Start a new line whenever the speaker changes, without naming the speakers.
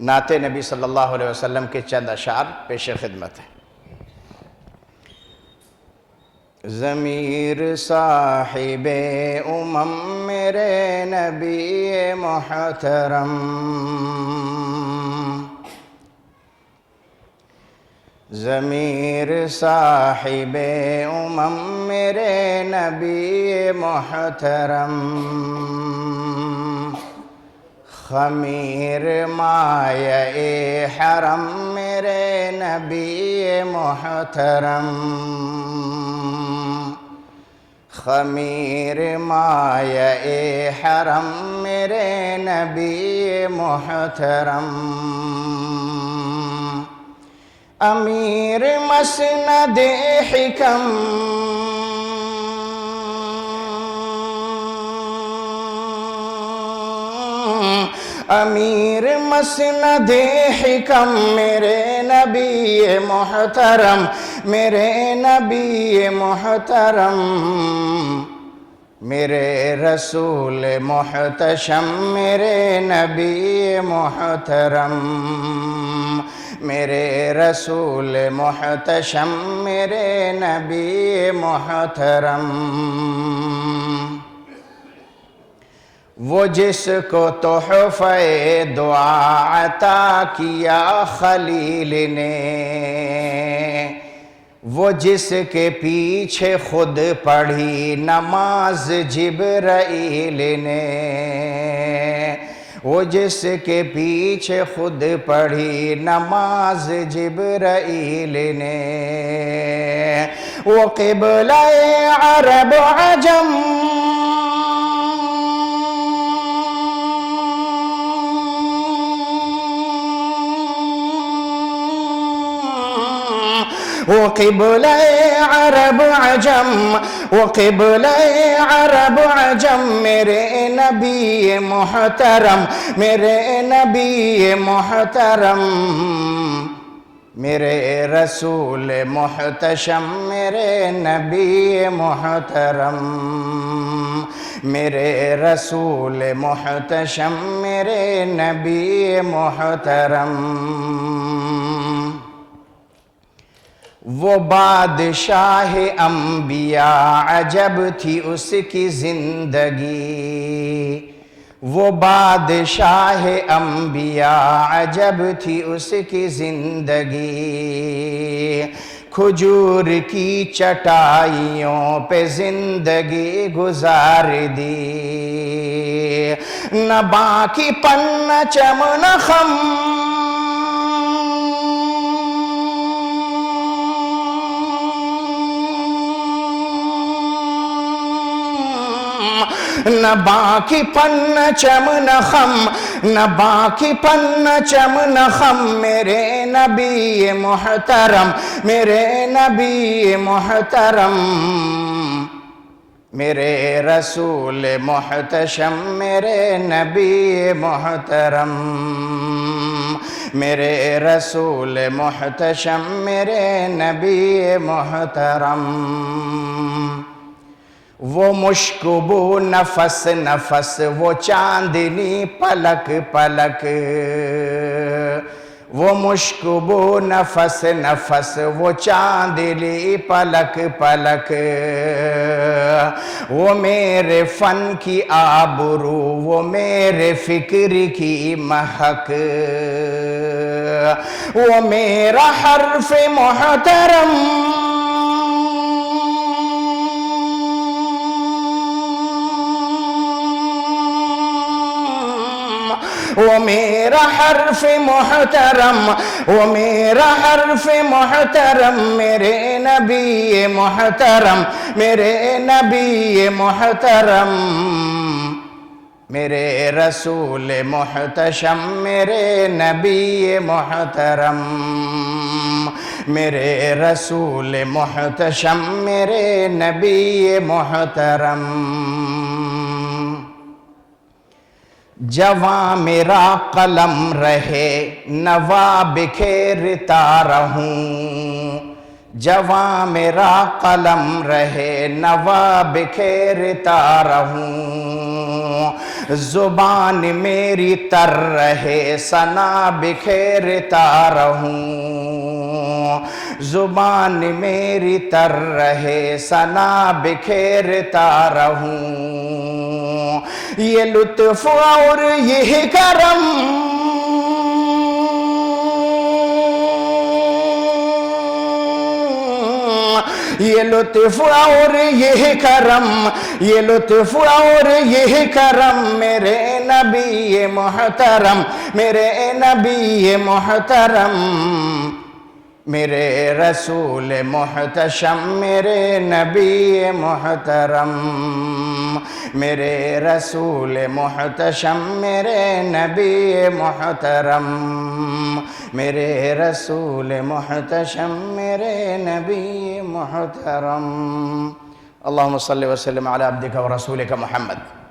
نعت نبی صلی اللہ علیہ وسلم کے چند اشعار پیش خدمت ہیں۔ ضمیر صاحب امم میرے نبی محترم، ضمیر صاحب امم میرے نبی محترم، خمیر مایہ حرم میرے نبی محترم، خمیر مایہ حرم میرے نبی محترم، امیر مسند حکم، امیر مسند حکم میرے نبی محترم، میرے نبی محترم، میرے رسول محتشم میرے نبی محترم، میرے رسول محتشم میرے نبی محترم، وہ جس کو تحفہ دعا عطا کیا خلیل نے، وہ جس کے پیچھے خود پڑھی نماز جبرائیل نے، وہ جس کے پیچھے خود پڑھی نماز جبرائیل نے، وہ قبلہ عرب عجم، وہ قبلہ عرب عجم، وہ قبلہ عرب عجم میرے نبی محترم، میرے نبی محترم، میرے رسول محتشم میرے نبی محترم، میرے رسول محتشم میرے نبی محترم، وہ بادشاہ انبیاء عجب تھی اس کی زندگی، وہ بادشاہ انبیاء عجب تھی اس کی زندگی، کھجور کی چٹائیوں پہ زندگی گزار دی، نہ باقی پن نہ چمن خم، نہ باقی پن نہ چمن خم، نہ باقی پن نہ چمن خم میرے نبی محترم، میرے نبی محترم، میرے رسول محتشم میرے نبی محترم، میرے رسول محتشم میرے نبی محترم، وہ مشکبو نفس نفس، وہ چاندنی پلک پلک، وہ مشکبو نفس نفس، وہ چاندنی پلک پلک، وہ میرے فن کی آبرو، وہ میرے فکر کی مہک، وہ میرا حرف محترم، وہ میرا حرف محترم، وہ میرا حرف محترم، میرے نبی محترم، میرے نبی محترم، میرے رسول محتشم میرے نبی محترم، میرے رسول محتشم میرے نبی محترم، جواں میرا قلم رہے نوا بکھیرتا رہوں، جواں میرا قلم رہے نوا بکھیرتا رہوں، زبان میری تر رہے ثنا بکھیرتا رہوں، زبان میری تر رہے ثنا بکھیرتا رہوں، یہ لطف اور یہ کرم یہ لطف اور یہ کرم، یہ لطف اور یہ کرم میرے نبی محترم، میرے نبی محترم، میرے رسول محتشم، میرے نبی محترم، میرے رسول محتشم، میرے نبی محترم، میرے رسول محتشم، میرے نبی محترم۔ اللہم صلی وسلم علی عبدک ورسولک محمد۔